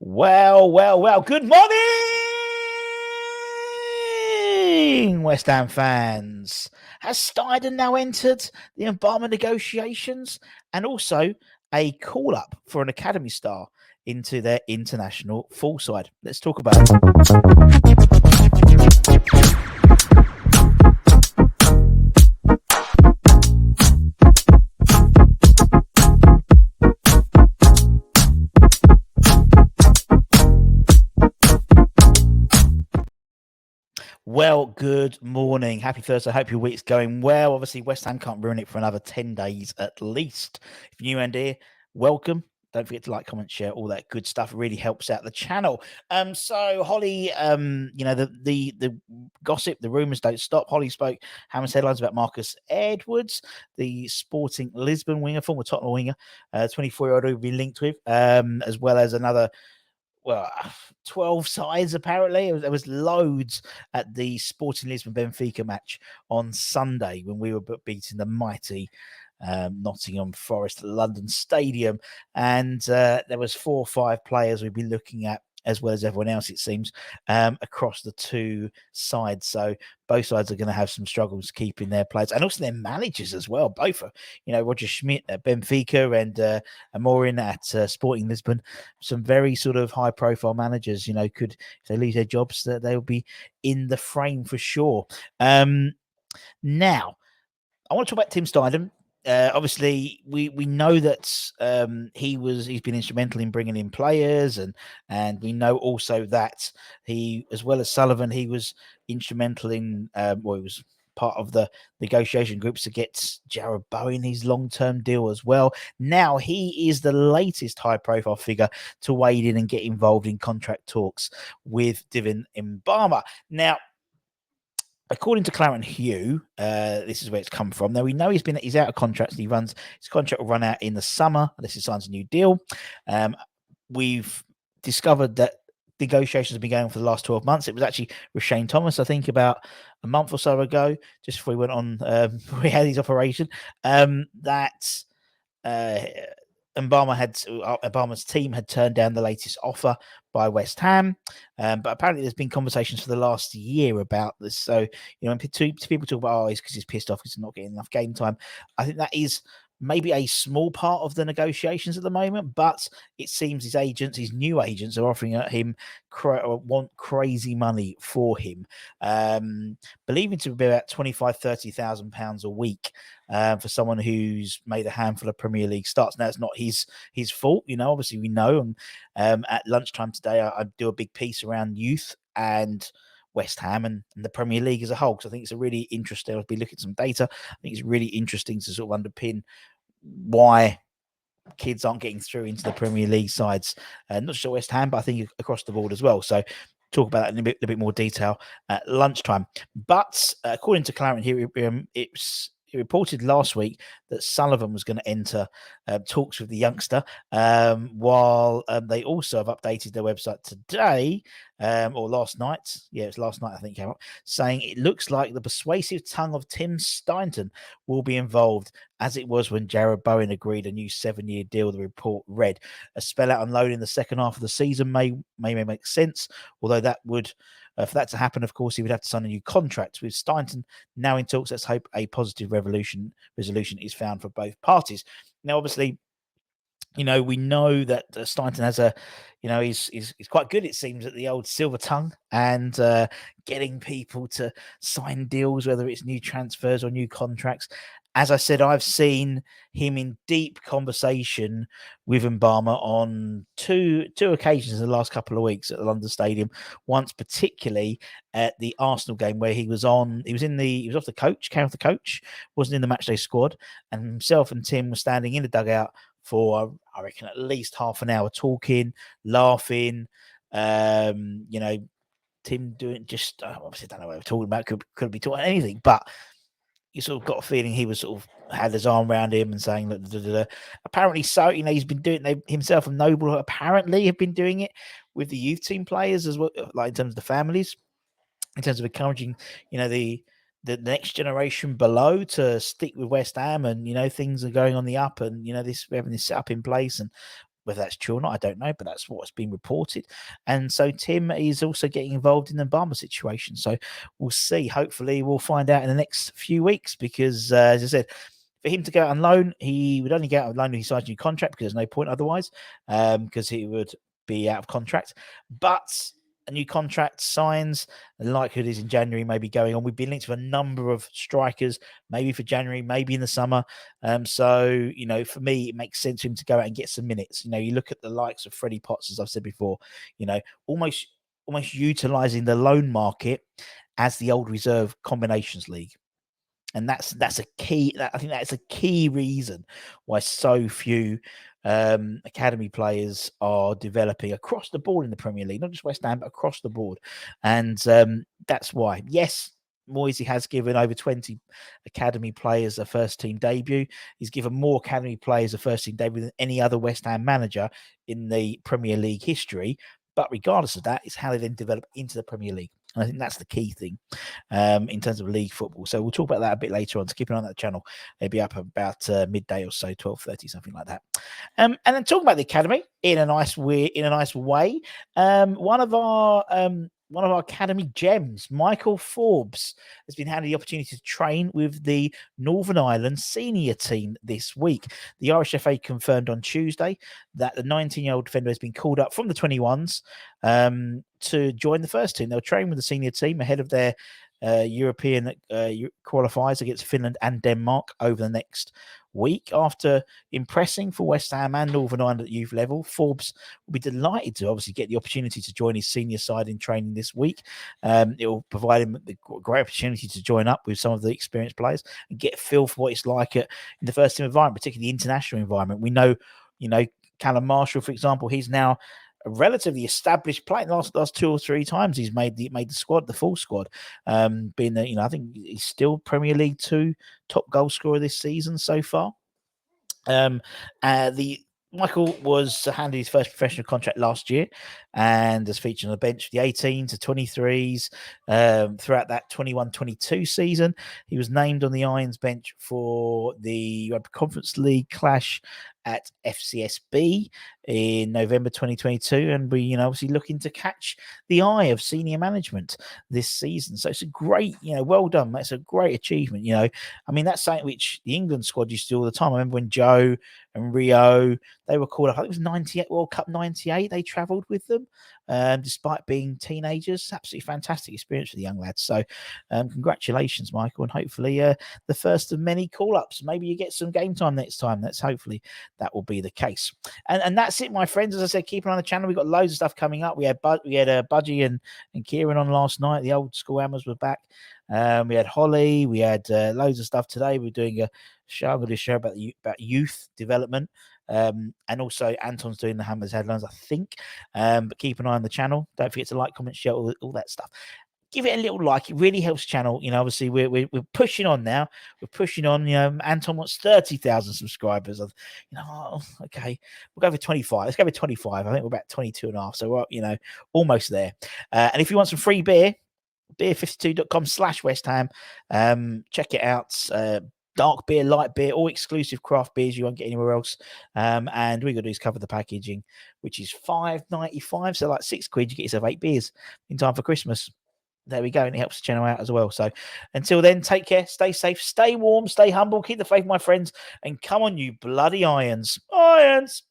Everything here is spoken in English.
Well. Good morning, West Ham fans. Has Steidten now entered the Mubama negotiations and also a call-up for an academy star into their international full side? Let's talk about it. Well, good morning. Happy Thursday. I hope your week's going well. Obviously, West Ham can't ruin it for another 10 days at least. If you're new and here, welcome. Don't forget to like, comment, share, all that good stuff. It really helps out the channel. So Holly, the gossip, the rumours don't stop. Holly spoke Hammer's headlines about Marcus Edwards, the Sporting Lisbon winger, former Tottenham winger, 24-year-old who will be linked with, as well as another 12 sides apparently. There was loads at the Sporting Lisbon Benfica match on Sunday when we were beating the mighty Nottingham Forest at London Stadium, and there was 4 or 5 players we'd be looking at, as well as everyone else, it seems, across the two sides. So both sides are going to have some struggles keeping their players and also their managers as well. Both are, Roger Schmidt at Benfica and Amorim at Sporting Lisbon. Some very sort of high-profile managers, could, if they lose their jobs, that they'll be in the frame for sure. Now, I want to talk about Tim Steidten. Obviously, we know that he's been instrumental in bringing in players, and we know also that he, as well as Sullivan, he was instrumental in he was part of the negotiation groups to get Jared Bowen his long-term deal as well. Now he is the latest high-profile figure to wade in and get involved in contract talks with Divin Mubama. Now, according to Clarence Hugh, this is where it's come from. Now we know he's out of contract. His contract will run out in the summer unless he signs a new deal. We've discovered that negotiations have been going on for the last 12 months. It was actually with Shane Thomas, I think, about a month or so ago, just before we went on, we had his operation, that Obama's team had turned down the latest offer by West Ham, but apparently there's been conversations for the last year about this. So, when people talk about, it's because he's pissed off because he's not getting enough game time, I think that is maybe a small part of the negotiations at the moment, but it seems his new agents are offering him want crazy money for him, believing to be about £25,000-30,000 a week for someone who's made a handful of Premier League starts. Now, it's not his fault, obviously we know. And at lunchtime today, I do a big piece around youth and West Ham and the Premier League as a whole, because I think it's a really interesting, I'll be looking at some data. I think it's really interesting to sort of underpin why kids aren't getting through into the Premier League sides, not just at West Ham, but I think across the board as well. So talk about that in a bit more detail at lunchtime. But according to Clarence here, it reported last week that Sullivan was going to enter talks with the youngster, while they also have updated their website today, or last night. Yeah, it was last night, I think, came up, saying it looks like the persuasive tongue of Tim Steidten will be involved, as it was when Jared Bowen agreed a new 7-year deal, the report read. A spell out and load in the second half of the season may make sense, although that would... for that to happen, of course, he would have to sign a new contract. With Steidten now in talks, let's hope a positive resolution is found for both parties. Now, obviously, we know that Steidten has he's quite good, it seems, at the old silver tongue and getting people to sign deals, whether it's new transfers or new contracts. As I said, I've seen him in deep conversation with Mubama on two occasions in the last couple of weeks at the London Stadium. Once particularly at the Arsenal game where he was off the coach, came off the coach, wasn't in the matchday squad, and himself and Tim were standing in the dugout for, I reckon, at least half an hour, talking, laughing. Tim doing just obviously don't know what we're talking about. Could be talking anything, but you sort of got a feeling he was sort of had his arm around him and saying that apparently so, he's been doing it himself and Noble apparently have been doing it with the youth team players as well, like in terms of the families, in terms of encouraging, the next generation below to stick with West Ham, and things are going on the up, and we're having this set up in place, and Whether that's true or not, I don't know, but that's what's been reported. And so Tim is also getting involved in the Mubama situation. So we'll see. Hopefully, we'll find out in the next few weeks because, as I said, for him to go out on loan, he would only go out on loan if he signs a new contract because there's no point otherwise, because he would be out of contract. But a new contract signs, the likelihood is in January, maybe going on. We've been linked with a number of strikers, maybe for January, maybe in the summer. So, for me, it makes sense for him to go out and get some minutes. You look at the likes of Freddie Potts, as I've said before, almost utilizing the loan market as the old reserve combinations league. And that's a key. I think that's a key reason why so few academy players are developing across the board in the Premier League, not just West Ham, but across the board. And that's why. Yes, Moisey has given over 20 academy players a first team debut. He's given more academy players a first team debut than any other West Ham manager in the Premier League history. But regardless of that, it's how they then develop into the Premier League. And I think that's the key thing in terms of league football. So we'll talk about that a bit later on. So keep an eye on that channel. It'll be up about midday or so, 12:30, something like that. And then talking about the academy in a nice way. One of our academy gems, Michael Forbes, has been handed the opportunity to train with the Northern Ireland senior team this week. The Irish FA confirmed on Tuesday that the 19-year-old defender has been called up from the 21s to join the first team. They'll train with the senior team ahead of their European qualifiers against Finland and Denmark over the next week. After impressing for West Ham and Northern Ireland at youth level, Forbes will be delighted to obviously get the opportunity to join his senior side in training this week. It will provide him the great opportunity to join up with some of the experienced players and get a feel for what it's like in the first team environment, particularly the international environment. We know, Callum Marshall, for example, he's now a relatively established player. Last 2 or 3 times he's made the squad, the full squad. Being that, I think he's still Premier League 2 top goal scorer this season so far. Michael was handed his first professional contract last year and has featured on the bench for the 18 to 23s throughout that 21-22 season. He was named on the Irons bench for the Conference League clash at FCSB in November 2022, and we obviously looking to catch the eye of senior management this season. So it's a great, well done. That's a great achievement. That's something which the England squad used to do all the time. I remember when Joe and Rio, they were called up. I think it was 98 World Cup 98. They travelled with them, despite being teenagers. Absolutely fantastic experience for the young lads. So congratulations, Michael, and hopefully the first of many call-ups. Maybe you get some game time next time. That's hopefully that will be the case. And that's it, my friends. As I said, keep an eye on the channel. We've got loads of stuff coming up. We had Budgie and Kieran on last night. The old school hammers were back. We had Holly. We had loads of stuff today. We're doing a show. I'm going to do a show about youth development. And also Anton's doing the Hammers headlines, I think. But keep an eye on the channel. Don't forget to like, comment, share, all that stuff. Give it a little like. It really helps the channel. Obviously we're pushing on now. We're pushing on. Anton wants 30,000 subscribers. Okay, we'll go for 25. Let's go for 25. I think we're about 22 and a half. So we're, almost there. And if you want some free beer, beer52.com/West Ham. Check it out. Dark beer, light beer, all exclusive craft beers you won't get anywhere else. And what we got to do is cover the packaging, which is £5.95. So like £6, you get yourself 8 beers in time for Christmas. There we go. And it helps the channel out as well. So until then, take care, stay safe, stay warm, stay humble, keep the faith, my friends, and come on, you bloody Irons. Irons!